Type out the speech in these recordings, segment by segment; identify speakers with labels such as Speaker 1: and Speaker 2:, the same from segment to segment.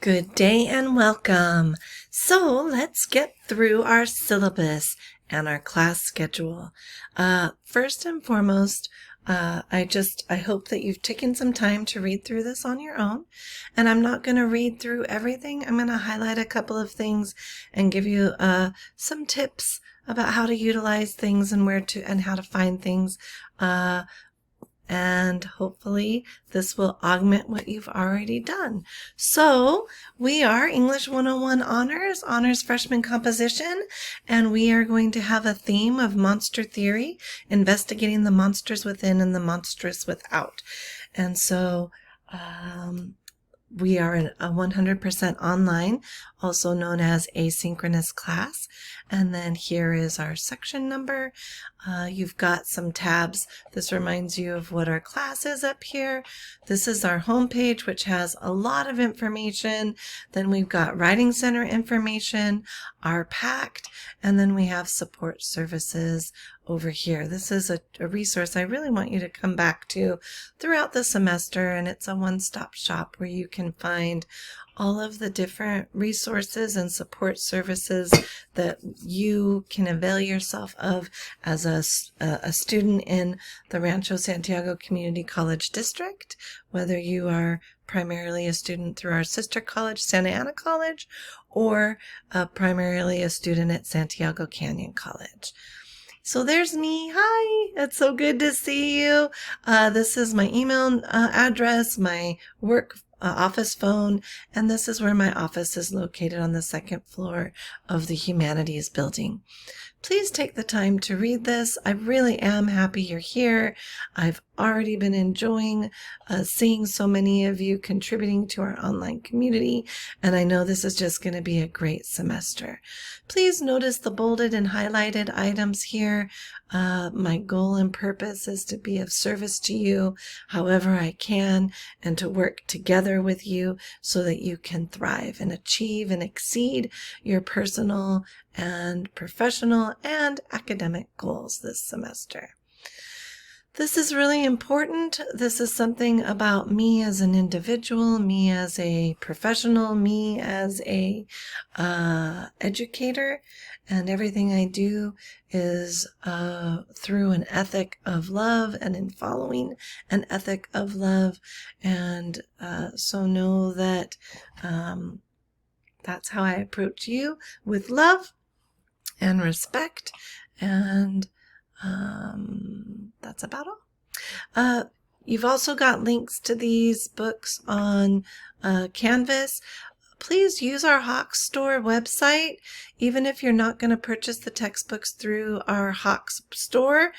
Speaker 1: Good day and welcome. So let's get through our syllabus and our class schedule. First and foremost, I hope that you've taken some time to read through this on your own. And I'm not going to read through everything. I'm going to highlight a couple of things and give you some tips about how to utilize things and and how to find things. And hopefully this will augment what you've already done. So we are English 101 Honors Freshman Composition, and we are going to have a theme of monster theory, investigating the monsters within and the monstrous without. And so we are in a 100% online, also known as asynchronous class. And then here is our section number. You've got some tabs. This reminds you of what our class is up here. This is our homepage, which has a lot of information. Then we've got Writing Center information, our PACT, and then we have support services over here. This is a resource I really want you to come back to throughout the semester, and it's a one-stop shop where you can find all of the different resources and support services that you can avail yourself of as a student in the Rancho Santiago Community College District, whether you are primarily a student through our sister college, Santa Ana College, or primarily a student at Santiago Canyon College. So there's me. Hi, it's so good to see you. This is my email address, my work office phone, and this is where my office is located on the second floor of the Humanities building. Please take the time to read this. I really am happy you're here. I've already been enjoying seeing so many of you contributing to our online community, and I know this is just going to be a great semester. Please notice the bolded and highlighted items here. My goal and purpose is to be of service to you however I can, and to work together with you so that you can thrive and achieve and exceed your personal and professional and academic goals this semester. This is really important. This is something about me as an individual, me as a professional, me as a educator, and everything I do is through an ethic of love and in following an ethic of love. And so know that that's how I approach you, with love and respect, and that's about all. You've also got links to these books on Canvas. Please use our Hawks Store website. Even if you're not going to purchase the textbooks through our Hawks Store,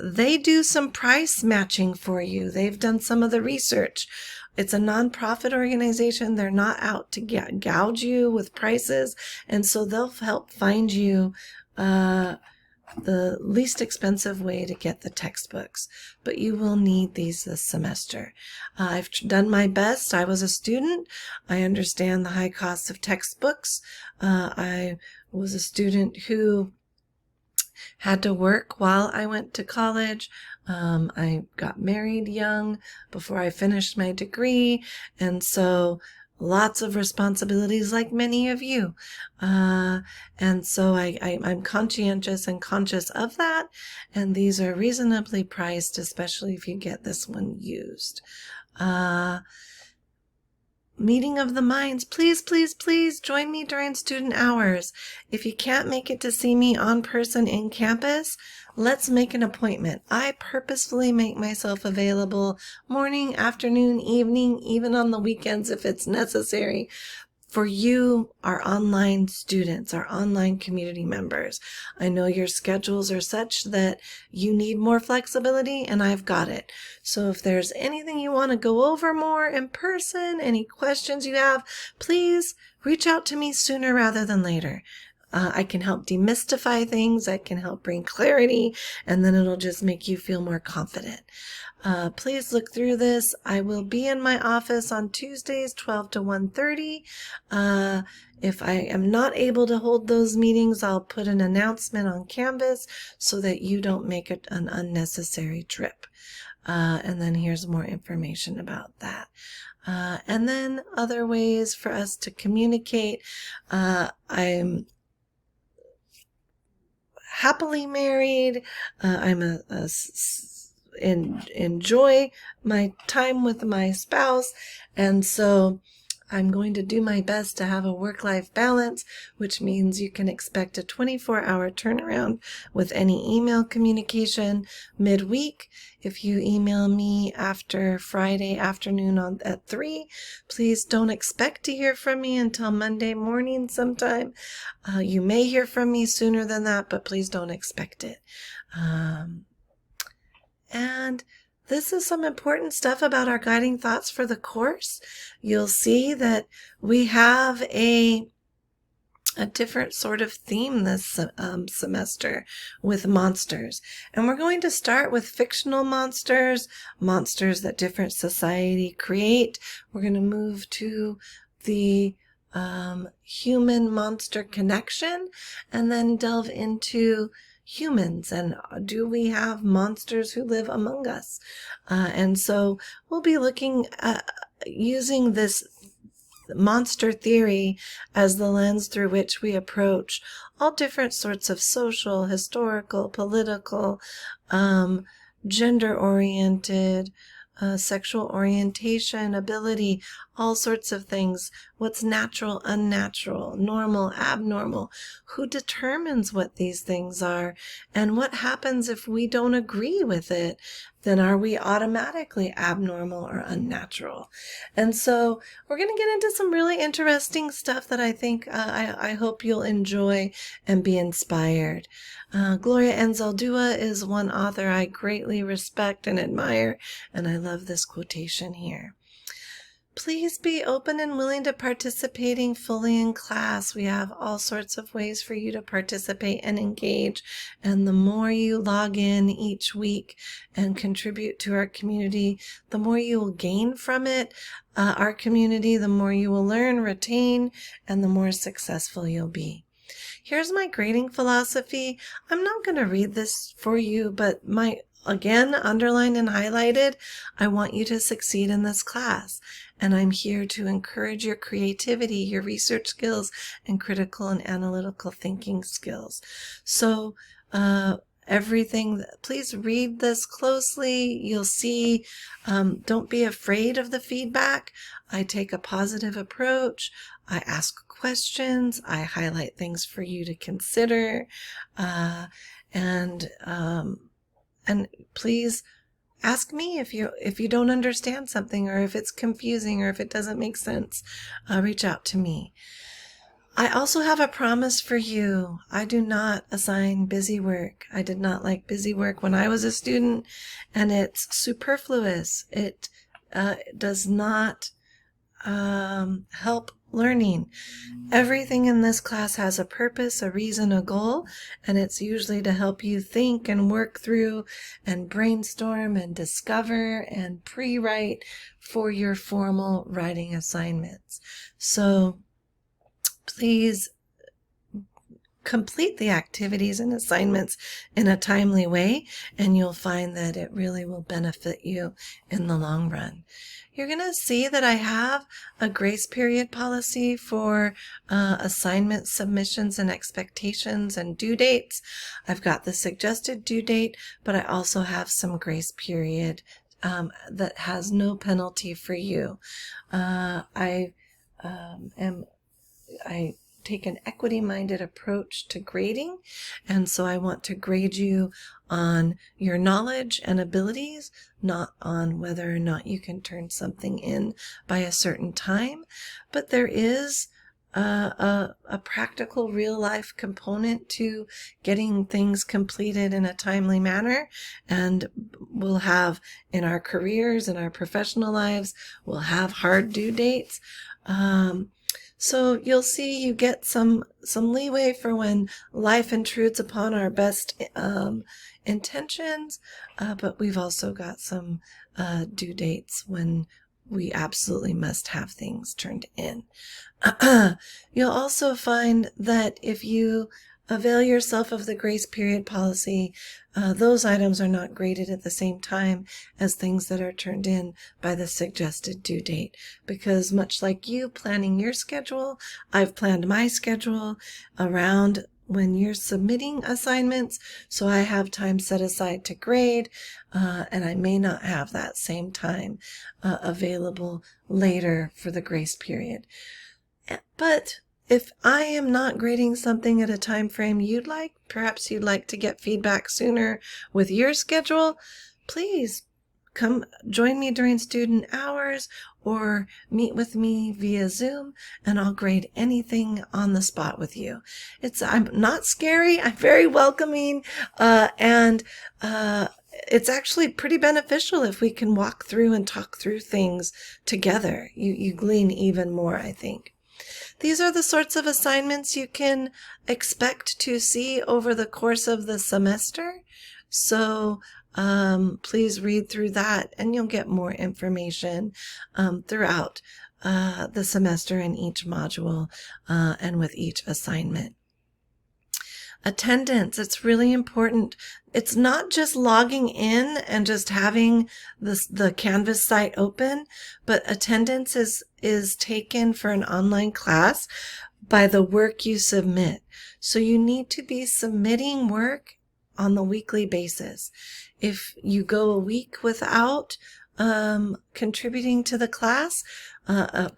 Speaker 1: they do some price matching for you. They've done some of the research. It's a nonprofit organization. They're not out to gouge you with prices, and so they'll help find you the least expensive way to get the textbooks. But you will need these this semester. I've done my best. I was a student. I understand the high cost of textbooks. I was a student who had to work while I went to college. I got married young before I finished my degree, and so lots of responsibilities like many of you. And so I'm conscientious and conscious of that, and these are reasonably priced, especially if you get this one used. Meeting of the minds. Please, please, please join me during student hours. If you can't make it to see me on person in campus, let's make an appointment. I purposefully make myself available morning, afternoon, evening, even on the weekends if it's necessary, for you, our online students, our online community members. I know your schedules are such that you need more flexibility, and I've got it. So if there's anything you want to go over more in person, any questions you have, please reach out to me sooner rather than later. I can help demystify things. I can help bring clarity, and then it'll just make you feel more confident. Please look through this. I will be in my office on Tuesdays, 12 to 1:30. If I am not able to hold those meetings, I'll put an announcement on Canvas so that you don't make it an unnecessary trip. And then here's more information about that. And then other ways for us to communicate. I'm happily married. Enjoy my time with my spouse. And so I'm going to do my best to have a work-life balance, which means you can expect a 24-hour turnaround with any email communication midweek. If you email me after Friday afternoon at 3, please don't expect to hear from me until Monday morning sometime. You may hear from me sooner than that, but please don't expect it. And this is some important stuff about our guiding thoughts for the course. You'll see that we have a different sort of theme this semester with monsters. And we're going to start with fictional monsters, monsters that different society create. We're going to move to the human-monster connection and then delve into humans and do we have monsters who live among us? And so we'll be looking at using this monster theory as the lens through which we approach all different sorts of social, historical, political, gender-oriented, sexual orientation, ability, all sorts of things. What's natural, unnatural, normal, abnormal? Who determines what these things are? And what happens if we don't agree with it? Then are we automatically abnormal or unnatural? And so we're going to get into some really interesting stuff that I think I hope you'll enjoy and be inspired. Gloria Anzaldúa is one author I greatly respect and admire, and I love this quotation here. Please be open and willing to participating fully in class. We have all sorts of ways for you to participate and engage. And the more you log in each week and contribute to our community, the more you will gain from it. Our community, the more you will learn, retain, and the more successful you'll be. Here's my grading philosophy. I'm not going to read this for you, but again, underlined and highlighted, I want you to succeed in this class. And I'm here to encourage your creativity, your research skills, and critical and analytical thinking skills. So, please read this closely. You'll see, don't be afraid of the feedback. I take a positive approach. I ask questions. I highlight things for you to consider. And please ask me if you don't understand something, or if it's confusing, or if it doesn't make sense. Reach out to me. I also have a promise for you. I do not assign busy work. I did not like busy work when I was a student, and it's superfluous. It does not help learning. Everything in this class has a purpose, a reason, a goal, and it's usually to help you think and work through and brainstorm and discover and pre-write for your formal writing assignments. So please complete the activities and assignments in a timely way, and you'll find that it really will benefit you in the long run. You're going to see that I have a grace period policy for assignment submissions and expectations and due dates. I've got the suggested due date, but I also have some grace period that has no penalty for you. I take an equity-minded approach to grading, and so I want to grade you on your knowledge and abilities, not on whether or not you can turn something in by a certain time. But there is a practical real-life component to getting things completed in a timely manner, and we'll have in our careers, in our professional lives, we'll have hard due dates. So you'll see you get some leeway for when life intrudes upon our best intentions, but we've also got some due dates when we absolutely must have things turned in. You'll also find that if you Avail yourself of the grace period policy. Those items are not graded at the same time as things that are turned in by the suggested due date, because much like you planning your schedule, I've planned my schedule around when you're submitting assignments, so I have time set aside to grade, and I may not have that same time available later for the grace period. But if I am not grading something at a time frame you'd like, perhaps you'd like to get feedback sooner with your schedule, please come join me during student hours or meet with me via Zoom, and I'll grade anything on the spot with you. I'm not scary. I'm very welcoming, and it's actually pretty beneficial if we can walk through and talk through things together. You glean even more, I think. These are the sorts of assignments you can expect to see over the course of the semester. So please read through that, and you'll get more information throughout the semester in each module and with each assignment. Attendance, it's really important. It's not just logging in and just having the Canvas site open, but attendance is taken for an online class by the work you submit. So you need to be submitting work on the weekly basis. If you go a week without contributing to the class,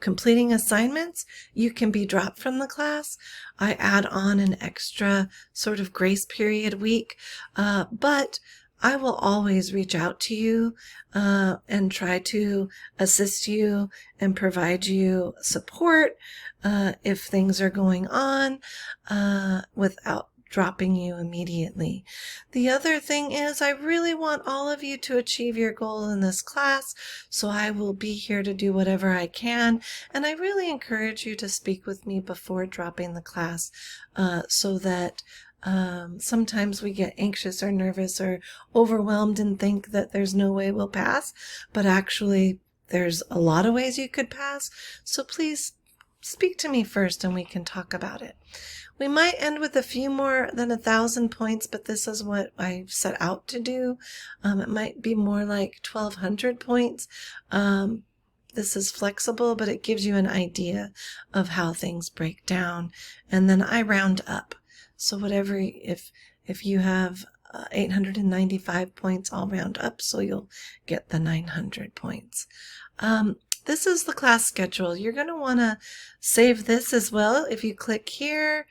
Speaker 1: completing assignments, you can be dropped from the class. I add on an extra sort of grace period week, but I will always reach out to you and try to assist you and provide you support if things are going on without dropping you immediately. The other thing is I really want all of you to achieve your goal in this class, so I will be here to do whatever I can, and I really encourage you to speak with me before dropping the class so that sometimes we get anxious or nervous or overwhelmed and think that there's no way we'll pass, but actually there's a lot of ways you could pass, so please speak to me first and we can talk about it. We might end with a few more than 1,000 points, but this is what I set out to do. It might be more like 1,200 points. This is flexible, but it gives you an idea of how things break down. And then I round up. So whatever, if you have 895 points, I'll round up so you'll get the 900 points. This is the class schedule. You're going to want to save this as well. If you click here,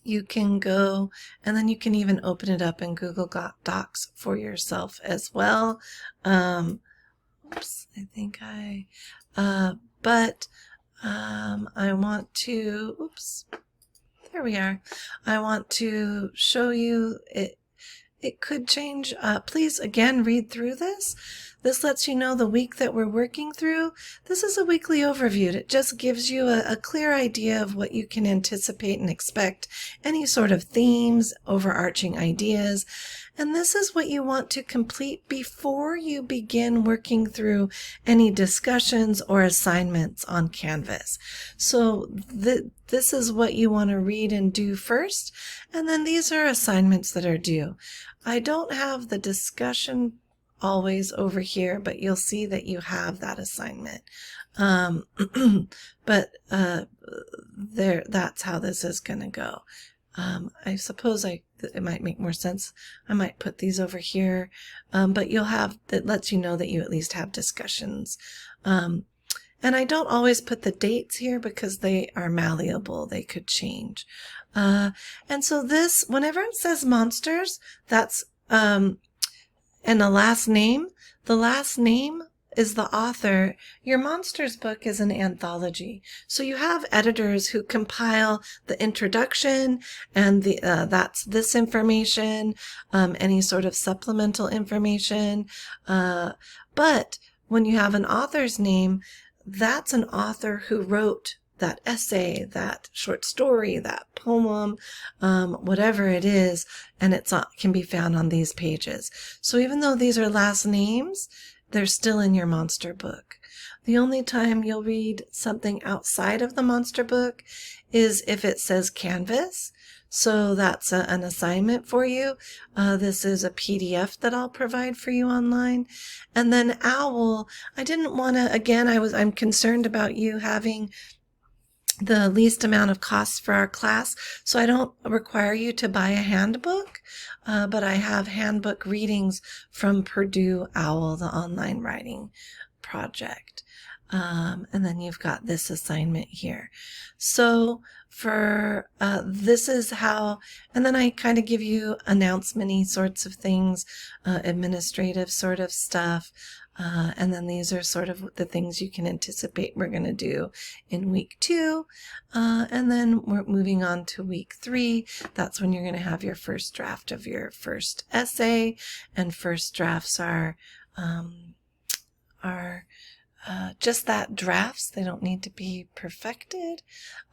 Speaker 1: you can go, and then you can even open it up in Google Docs for yourself as well. Oops, I think I want to, oops, there we are. I want to show you it. It could change. Please, again, read through this. This lets you know the week that we're working through. This is a weekly overview. It just gives you a clear idea of what you can anticipate and expect, any sort of themes, overarching ideas. And this is what you want to complete before you begin working through any discussions or assignments on Canvas. So this is what you want to read and do first. And then these are assignments that are due. I don't have the discussion always over here, but you'll see that you have that assignment. But that's how this is going to go. I suppose it might make more sense. I might put these over here, but you'll have, that lets you know that you at least have discussions. And I don't always put the dates here because they are malleable. They could change. And so this, whenever it says monsters, that's, and the last name is the author. Your monsters book is an anthology. So you have editors who compile the introduction and that's this information, any sort of supplemental information. But when you have an author's name, that's an author who wrote that essay, that short story, that poem, whatever it is, and it can be found on these pages. So even though these are last names, they're still in your monster book. The only time you'll read something outside of the monster book is if it says Canvas. So that's an assignment for you. This is a PDF that I'll provide for you online. And then OWL, I didn't want to, again, I'm concerned about you having the least amount of costs for our class. So I don't require you to buy a handbook, but I have handbook readings from Purdue OWL, the online writing project. And then you've got this assignment here. So for this is how, and then I kind of give you announcement-y sorts of things, administrative sort of stuff. And then these are sort of the things you can anticipate we're going to do in week 2. And then we're moving on to week 3. That's when you're going to have your first draft of your first essay. And first drafts are just that, drafts. They don't need to be perfected.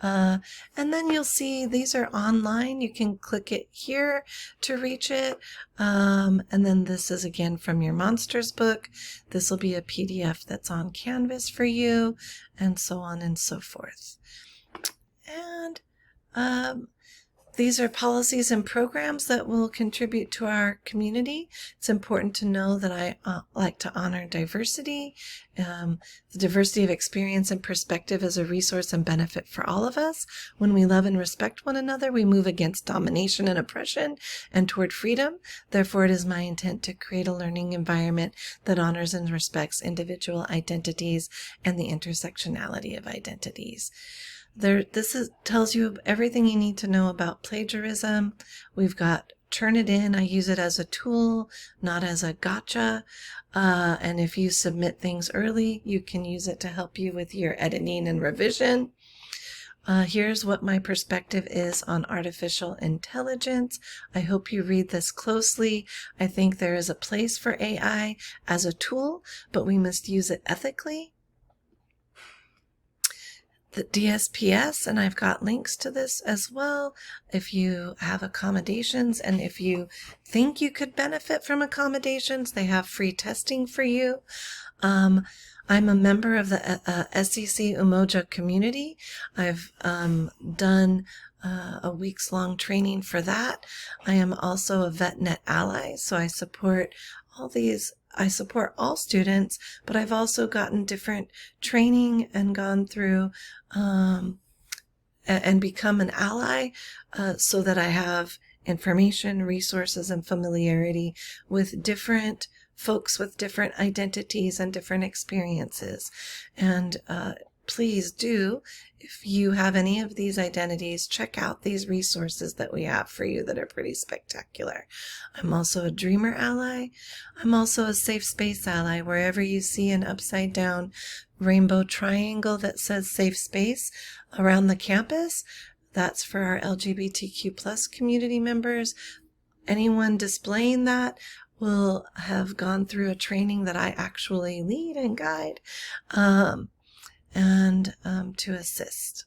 Speaker 1: And then you'll see these are online. You can click it here to reach it. And then this is again from your Monsters book. This will be a PDF that's on Canvas for you, and so on and so forth. And these are policies and programs that will contribute to our community. It's important to know that I like to honor diversity. The diversity of experience and perspective is a resource and benefit for all of us. When we love and respect one another, we move against domination and oppression and toward freedom. Therefore, it is my intent to create a learning environment that honors and respects individual identities and the intersectionality of identities. Tells you everything you need to know about plagiarism. We've got Turnitin. I use it as a tool, not as a gotcha. And if you submit things early, you can use it to help you with your editing and revision. Here's what my perspective is on artificial intelligence. I hope you read this closely. I think there is a place for AI as a tool, but we must use it ethically. The DSPS, and I've got links to this as well if you have accommodations, and if you think you could benefit from accommodations, they have free testing for you. I'm a member of the SEC Umoja community. I've done a weeks-long training for that. I am also a VetNet ally, so I support all students, but I've also gotten different training and gone through and become an ally so that I have information, resources, and familiarity with different folks with different identities and different experiences. And please do, if you have any of these identities, check out these resources that we have for you that are pretty spectacular. I'm also a Dreamer ally. I'm also a Safe Space ally. Wherever you see an upside down rainbow triangle that says Safe Space around the campus, that's for our LGBTQ plus community members. Anyone displaying that will have gone through a training that I actually lead and guide. To assist.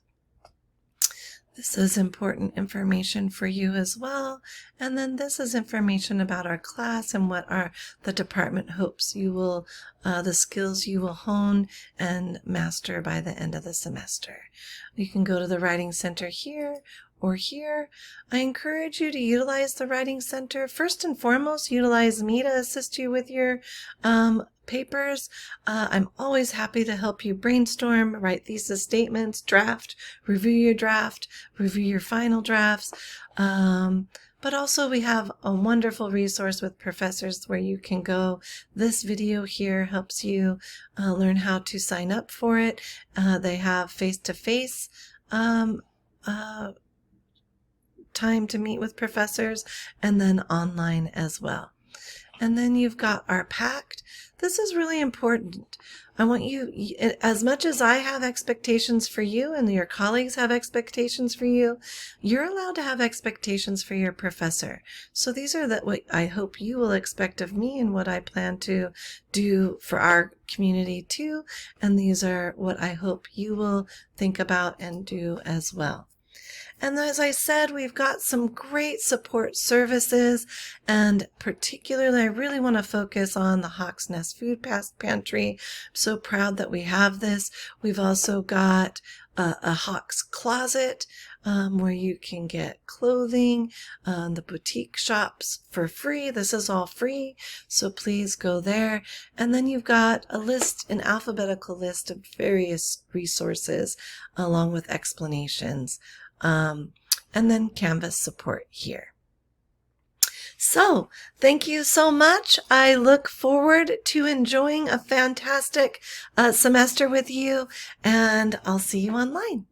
Speaker 1: This is important information for you as well. And then this is information about our class and what the department hopes you will, the skills you will hone and master by the end of the semester. You can go to the Writing Center here or here. I encourage you to utilize the Writing Center. First and foremost, utilize me to assist you with your papers. I'm always happy to help you brainstorm, write thesis statements, draft, review your final drafts. But also we have a wonderful resource with professors where you can go. This video here helps you learn how to sign up for it. They have face-to-face time to meet with professors, and then online as well. And then you've got our pact. This is really important. I want you, as much as I have expectations for you and your colleagues have expectations for you, you're allowed to have expectations for your professor. So these are what I hope you will expect of me and what I plan to do for our community too. And these are what I hope you will think about and do as well. And as I said, we've got some great support services, and particularly I really want to focus on the Hawk's Nest Food Pantry. I'm so proud that we have this. We've also got a Hawk's Closet, where you can get clothing, the boutique shops for free. This is all free, so please go there. And then you've got an alphabetical list of various resources along with explanations. And then Canvas support here. So, thank you so much. I look forward to enjoying a fantastic semester with you, and I'll see you online.